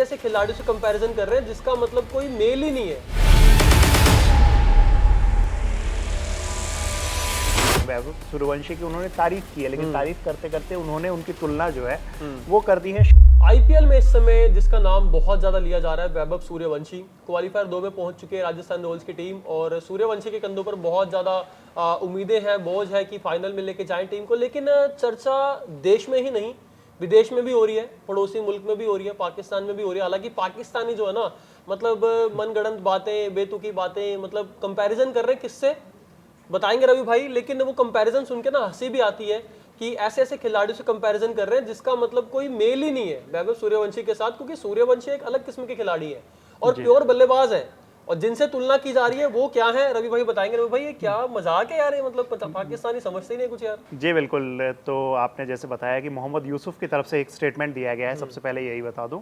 ऐसे खिलाड़ियों से कंपैरिजन कर रहे हैं जिसका मतलब कोई मेल ही नहीं है। वैभव सूर्यवंशी की उन्होंने तारीफ की है, लेकिन तारीफ करते करते उन्होंने उनकी तुलना जो है वो कर दी है। आईपीएल में इस समय जिसका नाम बहुत ज्यादा लिया जा रहा है वैभव सूर्यवंशी, क्वालिफायर 2 में पहुंच चुके हैं राजस्थान रॉयल्स की टीम, और सूर्यवंशी के कंधों पर बहुत ज्यादा उम्मीदें हैं, बोझ है कि फाइनल में लेके जाएं टीम को। लेकिन चर्चा देश में ही नहीं विदेश में भी हो रही है, पड़ोसी मुल्क में भी हो रही है, पाकिस्तान में भी हो रही है। हालांकि पाकिस्तानी जो है ना, मतलब मनगढ़ंत बातें, बेतुकी बातें, मतलब कंपैरिजन कर रहे हैं किससे बताएंगे रवि भाई। लेकिन वो कंपैरिजन सुन के ना हंसी भी आती है कि ऐसे ऐसे खिलाड़ियों से कंपैरिजन कर रहे हैं जिसका मतलब कोई मेल ही नहीं है वैभव सूर्यवंशी के साथ, क्योंकि सूर्यवंशी एक अलग किस्म के खिलाड़ी है और प्योर बल्लेबाज है। और जिनसे तुलना की जा रही है वो क्या है रवि भाई बताएंगे। रवि भाई ये क्या मजाक है यार, ये मतलब पाकिस्तानी समझते ही नहीं कुछ यार। जी बिल्कुल, तो आपने जैसे बताया कि मोहम्मद यूसुफ की तरफ से एक स्टेटमेंट दिया गया है, सबसे पहले यही बता दूं।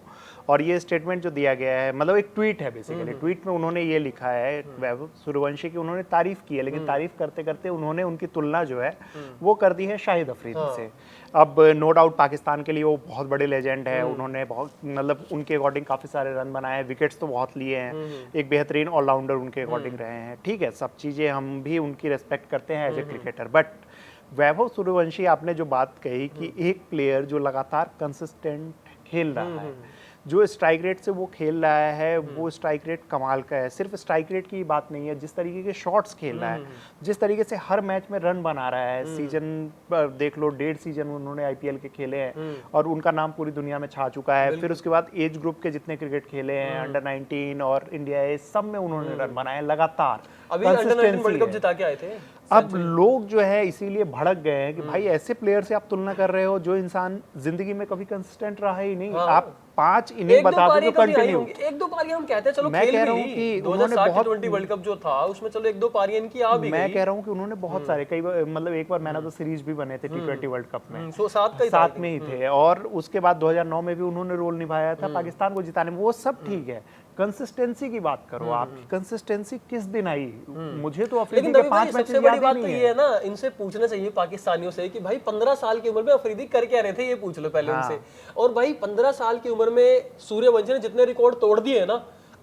और ये स्टेटमेंट जो दिया गया है मतलब एक ट्वीट है बेसिकली। ट्वीट में उन्होंने ये लिखा है वैभव सूर्यवंशी की उन्होंने तारीफ की है, लेकिन तारीफ करते करते उन्होंने उनकी तुलना जो है वो कर दी है शाहिद अफरीदी से। अब नो डाउट पाकिस्तान के लिए वो बहुत बड़े लेजेंड है, उन्होंने बहुत मतलब उनके अकॉर्डिंग काफ़ी सारे रन बनाए हैं, विकेट्स तो बहुत लिए हैं, एक बेहतरीन ऑलराउंडर उनके अकॉर्डिंग रहे हैं। ठीक है, सब चीज़ें हम भी उनकी रेस्पेक्ट करते हैं as a cricketer. But Vaibhav Suryavanshi आपने जो बात कही कि एक प्लेयर जो लगातार कंसिस्टेंट खेल रहा है, जो स्ट्राइक रेट से वो खेल रहा है वो स्ट्राइक रेट कमाल का है। सिर्फ स्ट्राइक रेट की बात नहीं है, जिस तरीके के शॉट्स खेल रहा है, जिस तरीके से हर मैच में रन बना रहा है। सीजन देख लो, 1.5 सीजन उन्होंने आईपीएल के खेले हैं और उनका नाम पूरी दुनिया में छा चुका है। फिर उसके बाद एज ग्रुप के जितने क्रिकेट खेले हैं, अंडर 19 और इंडिया ए, सब में उन्होंने रन बनाए लगातार। अभी अंडर 19 वर्ल्ड कप जिता के आए थे। अब लोग जो है इसीलिए भड़क गए हैं कि भाई ऐसे प्लेयर से आप तुलना कर रहे हो जो इंसान जिंदगी में कभी कंसिस्टेंट रहा ही नहीं। आप 5 इनिंग बता दो कंटिन्यू, एक दो पारी हम कहते हैं चलो मैं कह रहा हूं कि उन्होंने बहुत T20 वर्ल्ड कप जो था उसमें चलो एक दो पारी इनकी आ भी गई। मैं कह रहा हूं कि उन्होंने बहुत सारे कई मतलब एक बार मैन ऑफ द सीरीज भी बने थे T20 वर्ल्ड कप में, साथ में ही थे। और उसके बाद 2009 में भी उन्होंने रोल निभाया था पाकिस्तान को जिताने में। वो सब ठीक है, कंसिस्टेंसी की बात करो। आपकी कंसिस्टेंसी किस दिन आई? मुझे तो अफरीदी के 5 मैचेस याद बड़ी बात नहीं तो है। ये है ना, इनसे पूछना चाहिए पाकिस्तानियों से कि भाई 15 साल की उम्र में अफरीदी कर क्या रहे थे, ये पूछ लो पहले उनसे। और भाई 15 साल की उम्र में सूर्यवंशी ने जितने रिकॉर्ड तोड़ दिए हैं ना,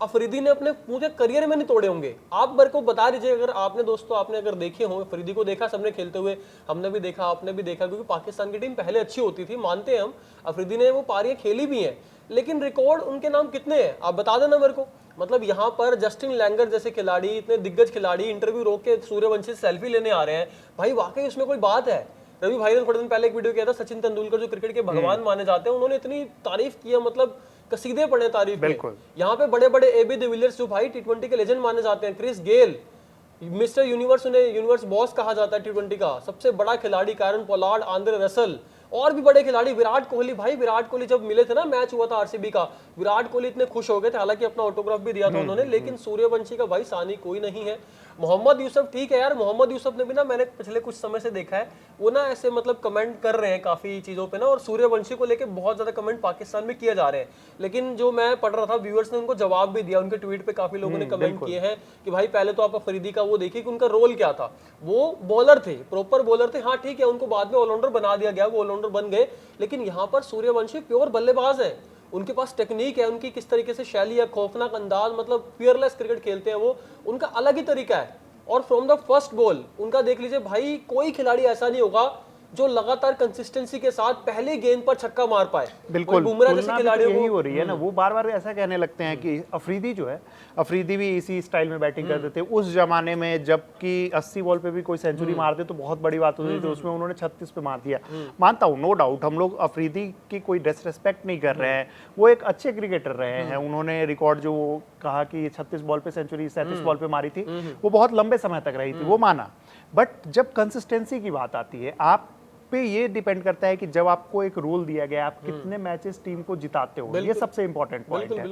अफरीदी ने अपने पूरे करियर में नहीं तोड़े होंगे। आप मेरे को बता दीजिए, अगर आपने दोस्तों आपने अगर देखे हो, अफरीदी को देखा, सबने खेलते हुए, हमने भी देखा, आपने भी देखा, क्योंकि पाकिस्तान की टीम पहले अच्छी होती थी, मानते हैं हम, अफरीदी ने वो पारियां खेली भी हैं, लेकिन रिकॉर्ड उनके नाम कितने हैं आप बता देना मेरे को। मतलब यहाँ पर जस्टिन लैंगर जैसे खिलाड़ी, इतने दिग्गज खिलाड़ी इंटरव्यू रोक के सूर्यवंशी से सेल्फी लेने आ रहे हैं, भाई वाकई उसमें कोई बात है। रवि भाई ने थोड़े दिन पहले एक वीडियो किया था, सचिन तेंदुलकर जो क्रिकेट के भगवान माने जाते हैं, उन्होंने इतनी तारीफ किया, मतलब कसीदे पड़े तारीफ में। यहाँ पे बड़े बड़े एबी डिविलियर्स जो भाई T20 के लेजेंड माने जाते हैं, क्रिस गेल, मिस्टर यूनिवर्स, उन्हें यूनिवर्स बॉस कहा जाता है T20 का, सबसे बड़ा खिलाड़ी कैरन पोलार्ड, आंद्रे रसल, और भी बड़े खिलाड़ी, विराट कोहली। भाई विराट कोहली जब मिले थे ना, मैच हुआ था आरसीबी का, विराट कोहली इतने खुश हो गए थे, हालांकि अपना ऑटोग्राफ भी दिया था उन्होंने। लेकिन सूर्यवंशी का भाई सानी कोई नहीं है। मोहम्मद यूसुफ ठीक है यार, मोहम्मद यूसुफ ने भी ना, मैंने पिछले कुछ समय से देखा है, वो ना ऐसे मतलब कमेंट कर रहे हैं काफी चीजों पे ना, और सूर्यवंशी को लेके बहुत ज्यादा कमेंट पाकिस्तान में किए जा रहे हैं। लेकिन जो मैं पढ़ रहा था, व्यूअर्स ने उनको जवाब भी दिया, उनके ट्वीट पे काफी लोगों ने कमेंट किए हैं कि भाई पहले तो आप अफरीदी का वो देखिए कि उनका रोल क्या था। वो बॉलर थे, प्रॉपर बॉलर थे। हाँ ठीक है, उनको बाद में ऑलराउंडर बना दिया गया, वो ऑलराउंडर बन गए, लेकिन यहाँ पर सूर्यवंशी प्योर बल्लेबाज है। उनके पास टेक्निक है, उनकी किस तरीके से शैली है, खौफनाक अंदाज, मतलब फियरलेस क्रिकेट खेलते हैं वो, उनका अलग ही तरीका है। और फ्रॉम द फर्स्ट बॉल उनका देख लीजिए भाई, कोई खिलाड़ी ऐसा नहीं होगा जो लगातार कंसिस्टेंसी के साथ पहले गेंद पर छक्का मार पाए। बिल्कुल, बुमराह जैसे खिलाड़ियों यही हो रही है ना, वो बार बार ऐसा कहने लगते हैं कि अफरीदी जो है, अफरीदी भी इसी स्टाइल में बैटिंग करते थे उस जमाने में, जबकि 80 बॉल पे भी कोई सेंचुरी मारते तो बहुत बड़ी बात होती थी, तो उसमें उन्होंने 36 पे मार दिया। मानता हूँ, नो डाउट, हम लोग अफरीदी की कोई डिसरिस्पेक्ट नहीं कर रहे हैं, वो एक अच्छे क्रिकेटर रहे हैं। उन्होंने रिकॉर्ड जो कहा कि 36 बॉल पे सेंचुरी 37 बॉल पे मारी थी, वो बहुत लंबे समय तक रही थी, वो माना। बट जब कंसिस्टेंसी की बात आती है, आप पे ये डिपेंड करता है कि जब आपको एक रोल दिया गया, आप कितने मैचेस टीम को जिताते हो, ये सबसे इंपॉर्टेंट पॉइंट है।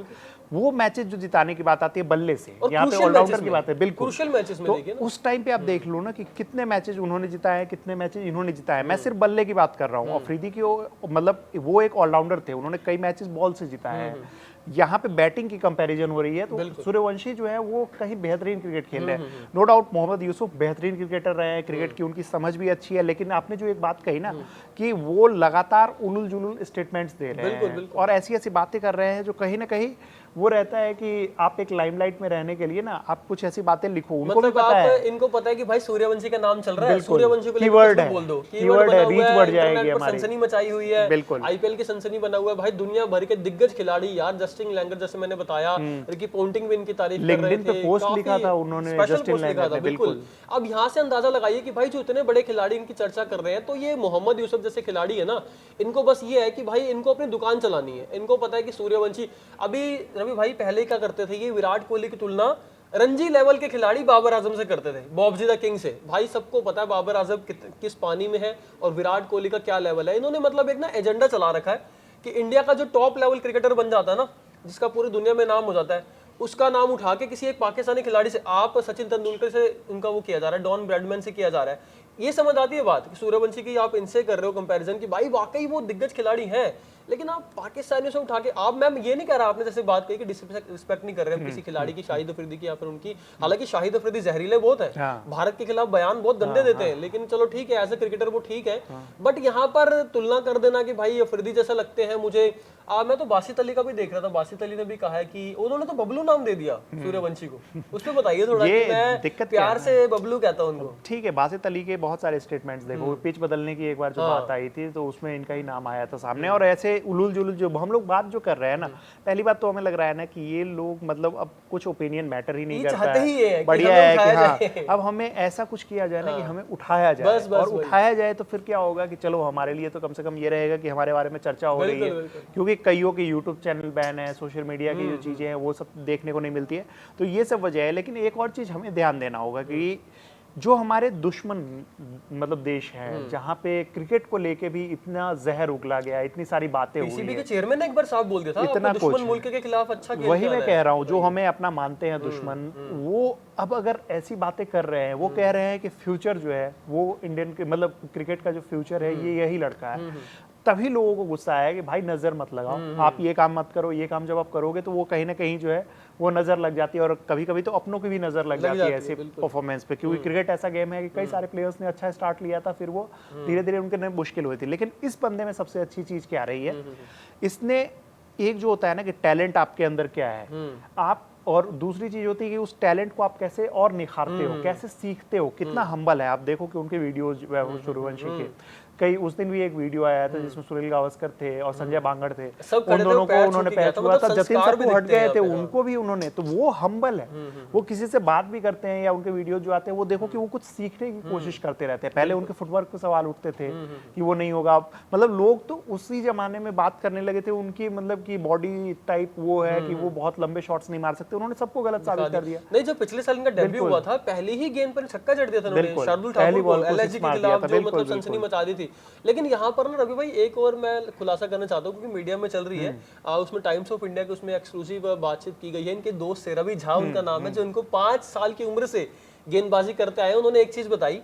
वो मैचेस जो जिताने की बात आती है बल्ले से, यहाँ पे ऑलराउंडर की बात है, बिल्कुल क्रूशियल मैचेस में देखिए ना, उस टाइम पे आप देख लो ना कि कितने मैचेस उन्होंने जिताए हैं, कितने मैचेस इन्होंने जिताए। मैं सिर्फ बल्ले की बात कर रहा हूँ, अफरीदी की मतलब वो एक ऑलराउंडर थे, उन्होंने कई मैचेस बॉल से जिताए हैं। यहाँ पे बैटिंग की कंपैरिजन हो रही है, तो सूर्यवंशी जो है वो कहीं बेहतरीन क्रिकेट खेल रहे हैं। नो डाउट मोहम्मद यूसुफ बेहतरीन क्रिकेटर रहे हैं, क्रिकेट की उनकी समझ भी अच्छी है, लेकिन आपने जो एक बात कही ना कि वो लगातार उलुल जुलुल स्टेटमेंट्स दे रहे हैं और ऐसी ऐसी बातें कर रहे हैं जो कहीं ना कहीं वो रहता है कि आप एक लाइमलाइट में रहने के लिए ना आप कुछ ऐसी बातें लिखो, उनको मतलब भी पता है, इनको पता है कि भाई सूर्यवंशी का नाम चल रहा है, बिल्कुल। सूर्यवंशी को कीवर्ड लेकर है, बोल दो, कीवर्ड है, रीच बढ़ जाएगी इंटरनेट पर हमारी, सनसनी मचाई हुई है, बिल्कुल। आईपीएल की सनसनी बना हुआ है भाई, दुनिया भर के दिग्गज खिलाड़ी यार, जस्टिन लैंगर जैसे मैंने बताया, रिकी पोंटिंग भी इनकी तारीफ कर रहे लिंक्डइन थे, पे पोस्ट लिखा था उन्होंने, जस्टिन लैंगर ने, बिल्कुल। अब यहाँ से अंदाजा लगाइए कि भाई जो इतने बड़े खिलाड़ी इनकी चर्चा कर रहे हैं, तो ये मोहम्मद यूसुफ जैसे खिलाड़ी है ना, इनको बस ये है कि भाई इनको अपनी दुकान चलानी है, इनको पता है कि सूर्यवंशी, अभी रवि भाई पहले क्या करते थे, ये विराट कोहली की तुलना रणजी लेवल के खिलाड़ी बाबर आजम से करते थे, बॉबजी द किंग से। भाई सबको पता है बाबर आजम किस पानी में है और विराट कोहली का क्या लेवल है। इन्होंने मतलब एक ना एजेंडा चला रखा है कि इंडिया का जो टॉप लेवल क्रिकेटर बन जाता है ना, जिसका पूरी दुनिया में नाम हो जाता है, उसका नाम उठा के किसी एक पाकिस्तानी खिलाड़ी से, आप सचिन तेंदुलकर से उनका वो किया जा रहा है, डॉन ब्रैडमैन से किया जा रहा है। ये समझ आती है बात कि सूर्यवंशी की आप इनसे कर रहे हो कंपैरिजन कि भाई वाकई वो दिग्गज खिलाड़ी हैं, लेकिन आप पाकिस्तानियों से उठा के, आप मैम ये नहीं कह रहा, आपने जैसे बात कही कि डिसरिस्पेक्ट नहीं कर रहे हम किसी खिलाड़ी की, शाहिद अफरीदी की या फिर उनकी, हालांकि शाहिद अफरीदी जहरीले बहुत है, भारत के खिलाफ बयान बहुत गंदे देते हैं, लेकिन चलो ठीक है, एज ए क्रिकेटर वो ठीक है, बट यहाँ पर तुलना कर देना कि भाई अफरीदी जैसा लगते हैं मुझे। मैं तो बासित अली का भी देख रहा था, बासित अली ने भी कहा है कि उन्होंने तो बबलू नाम दे दिया सूर्यवंशी को, उस पर बताइए थोड़ा कि मैं प्यार से बबलू कहता हूं उनको। ठीक है, बासित अली के बहुत सारे स्टेटमेंट्स देखो, पिच बदलने की एक बार जो बात आई थी तो उसमें इनका ही नाम आया था सामने, और ऐसे उलूल जुलूल जो हम लोग बात जो कर रहे हैं ना, पहली बात तो हमें लग रहा है ना कि ये लोग मतलब अब कुछ ओपिनियन मैटर ही नहीं करता है, बढ़िया है कि हाँ अब हमें ऐसा कुछ किया जाए ना कि हमें उठाया जाए, और उठाया जाए तो फिर क्या होगा कि चलो हमारे लिए तो कम से कम ये रहेगा कि हमारे बारे में चर्चा हो रही है, क्योंकि कईयों के यूट्यूब चैनल बैन है, सोशल मीडिया की जो चीजें हैं वो सब देखने को नहीं मिलती है, तो ये सब वजह है। लेकिन एक और चीज हमें ध्यान देना होगा कि जो हमारे दुश्मन मतलब देश है, जहाँ पे क्रिकेट को लेके भी इतना जहर उगला गया, इतनी सारी बातें हुई पीसीबी के चेयरमैन ने एक बार साफ बोल दिया था, इतना दुश्मन मुल्क के खिलाफ अच्छा खेल, वही मैं कह रहा हूँ, जो हमें अपना मानते हैं दुश्मन, वो अब अगर ऐसी बातें कर रहे हैं, वो कह रहे हैं कि फ्यूचर जो है वो इंडियन के मतलब क्रिकेट का जो फ्यूचर है ये यही लड़का है, तभी लोगों को गुस्सा आया कि भाई नजर मत लगाओ, आप ये काम मत करो, ये काम जब आप करोगे तो वो कहीं ना कहीं जो है वो नजर लग जाती है, और कभी कभी तो अपनों की भी नजर लग जाती है ऐसे परफॉर्मेंस पे, क्योंकि क्रिकेट ऐसा गेम है कि कई सारे प्लेयर्स ने अच्छा स्टार्ट लिया था, फिर वो धीरे धीरे उनके लिए मुश्किल हुई थी। लेकिन इस बंदे में सबसे अच्छी चीज क्या रही है, इसने एक जो होता है ना कि टैलेंट आपके अंदर क्या है आप, और दूसरी चीज होती है कि उस टैलेंट को आप कैसे और निखारते हो, कैसे सीखते हो, कितना हम्बल है। आप देखो कि उनके वीडियोज सूर्यवंशी के कई, उस दिन भी एक वीडियो आया था जिसमें सुनील गावस्कर थे और संजय बांगर थे, उन दोनों को उन्होंने पैच हुआ था, जतिन सप्पू हट गए थे, उनको भी उन्होंने, तो वो हम्बल है, वो किसी से बात भी करते हैं या उनके वीडियो जो आते हैं वो देखो कि वो कुछ सीखने की कोशिश करते रहते हैं। पहले उनके फुटवर्क पे सवाल उठते थे कि वो नहीं होगा, मतलब लोग तो उसी जमाने में बात करने लगे थे उनकी मतलब की बॉडी टाइप वो है कि वो बहुत लंबे शॉट्स नहीं मार सकते, उन्होंने सबको गलत साबित कर दिया। नहीं, जब पिछले साल इनका डेब्यू हुआ था, पहली ही गेंद पर छक्का जड़ दिया था उन्होंने शार्दुल ठाकुर को, एलएसजी के खिलाफ, जो मतलब सनसनी मचा दी थी। लेकिन यहाँ पर ना रवि भाई एक और मैं खुलासा करना चाहता हूँ, क्योंकि मीडिया में चल रही है, उसमें टाइम्स ऑफ इंडिया के उसमें एक्सक्लूसिव बातचीत की गई है, इनके दोस्त से रवि झा उनका नाम है, जो इनको 5 साल की उम्र से गेंदबाजी करते आए। उन्होंने एक चीज बताई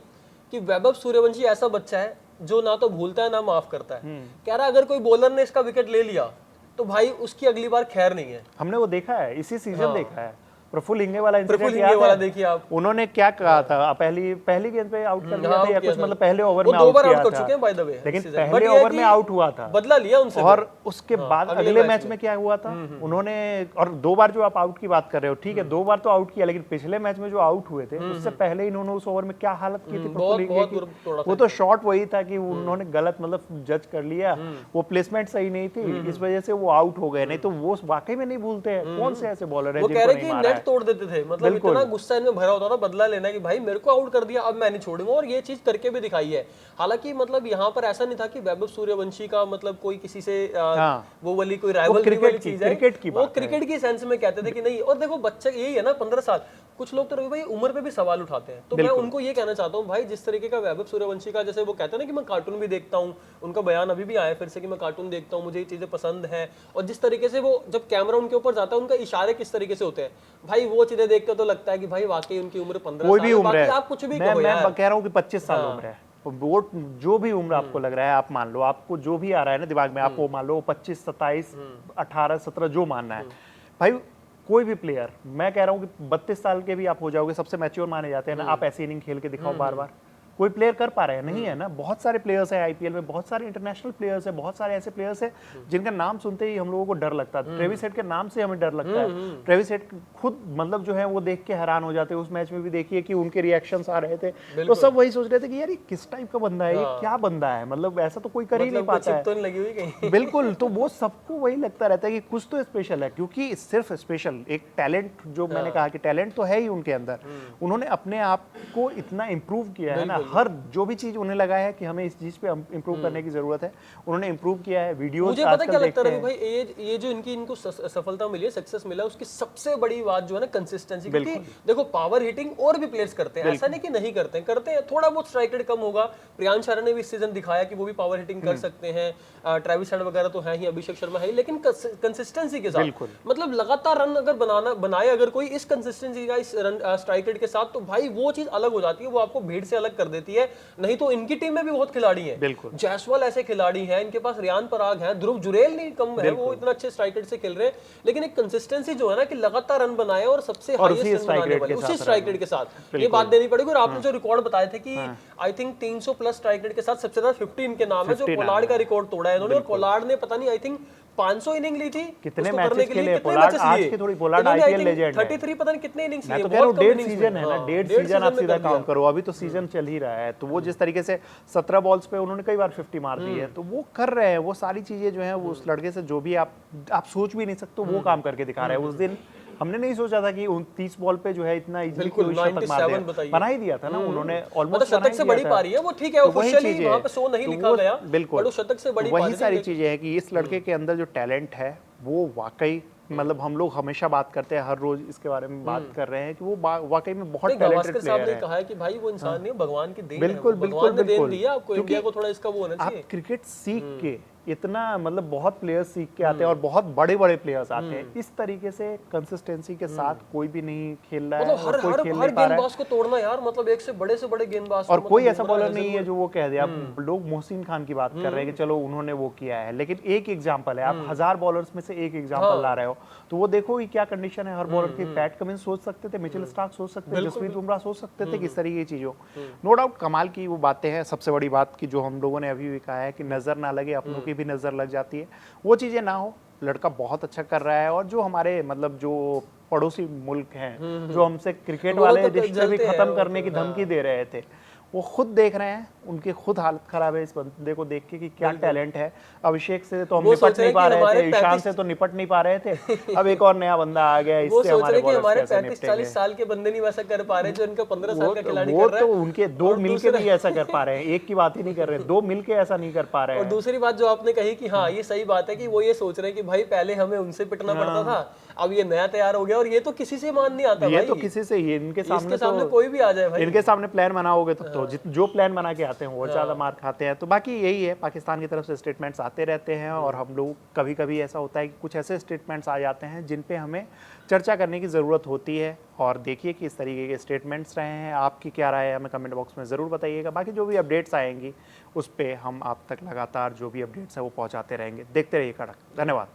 कि वैभव सूर्यवंशी ऐसा बच्चा है जो ना तो भूलता है ना माफ करता है। कह रहा अगर कोई बॉलर ने इसका विकेट ले लिया तो भाई उसकी अगली बार खैर नहीं है। हमने वो देखा है, इसी सीजन देखा है, प्रफुल्ल हिंगे वाला इंसिडेंट याद है? देखिए आप, उन्होंने क्या कहा था, पहली गेंद पे आउट कर दिया था या कुछ, मतलब पहले ओवर में आउट किया कर चुके हैं बाय द वे, लेकिन पहले ओवर में आउट हुआ था, बदला लिया उनसे, और उसके बाद अगले मैच में क्या हुआ था उन्होंने, और 2 बार जो आप आउट की बात कर रहे हो, ठीक है 2 बार तो आउट किया, लेकिन पिछले मैच में जो आउट हुए थे उससे पहले इन्होंने उस ओवर में क्या हालत की थी प्रफुल्ल हिंगे की, वो तो शॉट वही था कि उन्होंने गलत मतलब जज कर लिया, वो प्लेसमेंट सही नहीं थी, इस वजह से वो आउट हो गए, नहीं तो वो वाकई में नहीं भूलते हैं। कौन से ऐसे बॉलर है जिनको नहीं मारा है, नेट तोड़ देते थे, मतलब इतना गुस्सा इनमें भरा होता था बदला लेना कि भाई मेरे को आउट कर दिया अब मैं नहीं छोड़ूंगा, और ये चीज करके भी दिखाई है। हालांकि मतलब यहाँ पर ऐसा नहीं था कि वैभव सूर्यवंशी का मतलब कोई किसी से वो वाली कोई राइवलरी वाली चीज है, वो क्रिकेट की सेंस में कहते थे कि नहीं। और देखो बच्चा यही है ना 15 साल, कुछ लोग तो रवि भाई उम्र पे भी सवाल उठाते हैं, तो मैं उनको ये कहना चाहता हूँ भाई, जिस तरीके का वैभव सूर्यवंशी का, जैसे वो कहते हैं ना कि मैं कार्टून भी देखता हूँ, उनका बयान अभी भी आया फिर से कि मैं कार्टून देखता हूँ, मुझे ये चीजें पसंद है, और जिस तरीके से वो जब कैमरा उनके ऊपर जाता है उनका इशारे किस तरीके से होते हैं भाई, वो चीजें देख के तो लगता है कि भाई वाकई उनकी उम्र 15 साल है, बाकी आप कुछ भी कहो यार, मैं कह रहा हूँ कि 25 साल उम्र है वो जो भी उम्र आपको लग रहा है, आप मान लो, आपको जो भी आ रहा है ना दिमाग में, आपको मान लो 25, 27, 18, 17 जो मानना है भाई, कोई भी प्लेयर, मैं कह रहा हूँ कि 32 साल के भी आप हो जाओगे, सबसे मैच्योर माने जाते हैं ना, आप ऐसी इनिंग खेल के दिखाओ बार बार। कोई प्लेयर कर पा रहे हैं? नहीं है ना। बहुत सारे प्लेयर्स हैं आईपीएल में, बहुत सारे इंटरनेशनल प्लेयर्स हैं, बहुत सारे ऐसे प्लेयर्स हैं जिनका नाम सुनते ही हम लोगों को डर लगता है। ट्रेविस हेड के नाम से हमें डर लगता है। ट्रेविस हेड खुद मतलब जो है वो देख के हैरान हो जाते हैं। उस मैच में भी देखिए कि उनके रिएक्शंस आ रहे थे, तो सब वही सोच रहे थे कि यार ये किस टाइप का बंदा है, ये क्या बंदा है, मतलब ऐसा तो कोई कर ही नहीं पाता है। तो नहीं लगी हुई कहीं। बिल्कुल, तो वो सबको वही लगता रहता है कि कुछ तो स्पेशल है, क्योंकि सिर्फ स्पेशल एक टैलेंट, जो मैंने कहा कि टैलेंट तो है ही उनके अंदर, उन्होंने अपने आप को इतना इम्प्रूव किया है ना, हर जो भी चीज उन्हें लगा है कि हमें इस चीज पे इंप्रूव करने की जरूरत है, उन्होंने इंप्रूव किया है। वीडियोस मुझे पता क्या लगता है भाई, ये जो इनको सफलता मिली है, सक्सेस मिला, उसकी सबसे बड़ी बात जो है ना कंसिस्टेंसी। क्योंकि देखो पावर हिटिंग और भी प्लेयर्स करते हैं, ऐसा नहीं कि नहीं करते हैं, करते हैं, थोड़ा बहुत स्ट्राइक रेट कम होगा। प्रियांश आर्य ने भी इस सीजन दिखाया कि वो भी पावर हिटिंग कर सकते हैं, ट्रेविस हेड वगैरह तो है ही, अभिषेक शर्मा है, लेकिन कंसिस्टेंसी के साथ, मतलब लगातार रन अगर बनाए अगर कोई इस कंसिस्टेंसी का, इस स्ट्राइक रेट के साथ, तो भाई वो चीज अलग हो जाती है, वो आपको भीड़ से अलग कर देती है। नहीं तो इनकी टीम में भी बहुत खिलाड़ी हैं, जायसवाल ऐसे खिलाड़ी हैं, इनके पास रियान पराग हैं, ध्रुव जुरेल नहीं कम है, वो इतना अच्छे स्ट्राइक रेट से खेल रहे हैं, लेकिन एक कंसिस्टेंसी जो है ना कि लगातार रन बनाए और सबसे हाईएस्ट रन बनाने वाले उसी स्ट्राइक रेट के साथ, ये बात देनी पड़ेगी। और आपने जो रिकॉर्ड बताए थे कि I think 300 plus strike rate के साथ सबसे ज्यादा 50 इनके नाम है, जो पोलार्ड का रिकॉर्ड तोड़ा है इन्होंने। और पोलार्ड ने पता नहीं आई थिंक 500 इनिंग ली थी, कितने मैचेस के लिए पोलार्ड, आज की थोड़ी पोलार्ड आईपीएल लेजेंड है, 33 पता नहीं कितने इनिंग्स लिए, मैं तो कह रहा हूं 1.5 सीजन है ना, 1.5 सीजन आप सीधा काउंट करो, अभी तो सीजन चल ही रहा है। तो वो जिस तरीके से 17 बॉल्स पे उन्होंने कई बार 50 मार दी है, तो वो कर रहे हैं, वो सारी चीजें जो है वो उस लड़के से जो भी आप सोच भी नहीं सकते वो काम करके दिखा रहे हैं। उस दिन हमने नहीं सोचा था कि 29 बॉल पे जो है इतना इजीली कोई शतक मार दे, बना ही दिया था ना उन्होंने, ऑलमोस्ट शतक से बड़ी पारी है वो, ठीक है ऑफिशियली वहां पे शो नहीं लिखा गया, बिल्कुल, पर शतक से बड़ी वही सारी चीजें हैं कि इस लड़के के अंदर जो टैलेंट है वो वाकई, मतलब हम लोग हमेशा बात करते हैं, हर रोज इसके बारे में बात कर रहे हैं कि वो वाकई में बहुत टैलेंटेड प्लेयर है। कहा है कि भाई वो इंसान नहीं, भगवान की देन है, बिल्कुल भगवान ने देन दी है आपको, इंडिया को थोड़ा इसका वो होना चाहिए। आप क्रिकेट सीख के इतना, मतलब बहुत प्लेयर्स सीख के आते हैं और बहुत बड़े बड़े प्लेयर्स आते हैं, इस तरीके से कंसिस्टेंसी के साथ कोई भी नहीं खेल रहा है, मतलब हर गेंदबाज को तोड़ना यार, मतलब एक से बड़े गेंदबाज, और कोई ऐसा बॉलर नहीं है जो वो कह दे। आप लोग मोहसिन खान की बात कर रहे हैं कि चलो उन्होंने वो किया है, लेकिन एक एग्जांपल है, आप 1000 बॉलर्स में से एक एग्जांपल ला रहे हो, तो वो देखो कि क्या कंडीशन है हर बॉलर की। पैट कमिंस सोच सकते थे, मिचेल स्टार्क सोच सकते थे, जसप्रीत बुमराह सोच सकते थे किस तरीके की चीजों। नो डाउट कमाल की वो बातें हैं। सबसे बड़ी बात की जो हम लोगों ने अभी भी कहा है कि नजर ना लगे, अपनों की भी नजर लग जाती है, वो चीजें ना हो। लड़का बहुत अच्छा कर रहा है, और जो हमारे मतलब जो पड़ोसी मुल्क हैं जो हमसे क्रिकेट वाले रिश्ते भी खत्म करने की धमकी दे रहे थे, वो खुद देख रहे हैं, उनकी खुद हालत खराब है इस बंदे को देख के कि क्या टैलेंट है। अभिषेक से तो हम निपट नहीं पा रहे थे, ईशान से तो निपट नहीं पा रहे थे, अब एक और नया बंदा आ गया, इससे हमारे बॉलर्स कैसे निपटेंगे। 35-40 साल के बंदे नहीं वैसा कर पा रहे जो इनका 15 साल का खिलाड़ी कर रहा है। वो तो उनके दो मिलके भी ऐसा कर पा रहे हैं, एक की बात ही नहीं कर रहे, दो मिलके ऐसा नहीं कर पा रहे हैं। और दूसरी बात जो आपने कही कि हाँ ये सही बात है कि वो ये सोच रहे हैं कि भाई पहले हमें उनसे पिटना पड़ता था, अब ये नया तैयार हो गया, और ये तो किसी से मान नहीं आता, ये तो किसी से ही, इनके सामने कोई भी आ जाए भाई, इनके सामने प्लान बनाओगे तो जो प्लान बना के आते हैं वो ज्यादा मार खाते हैं। तो बाकी यही है, पाकिस्तान की तरफ से स्टेटमेंट्स आते रहते हैं, और हम लोग कभी कभी ऐसा होता है कि कुछ ऐसे स्टेटमेंट्स आ जाते हैं जिन पे हमें चर्चा करने की ज़रूरत होती है। और देखिए कि इस तरीके के स्टेटमेंट्स रहे हैं, आपकी क्या राय है हमें कमेंट बॉक्स में ज़रूर बताइएगा। बाकी जो भी अपडेट्स आएंगी उस पर हम आप तक लगातार जो भी अपडेट्स है वो पहुँचाते रहेंगे। देखते रहिए कड़क। धन्यवाद।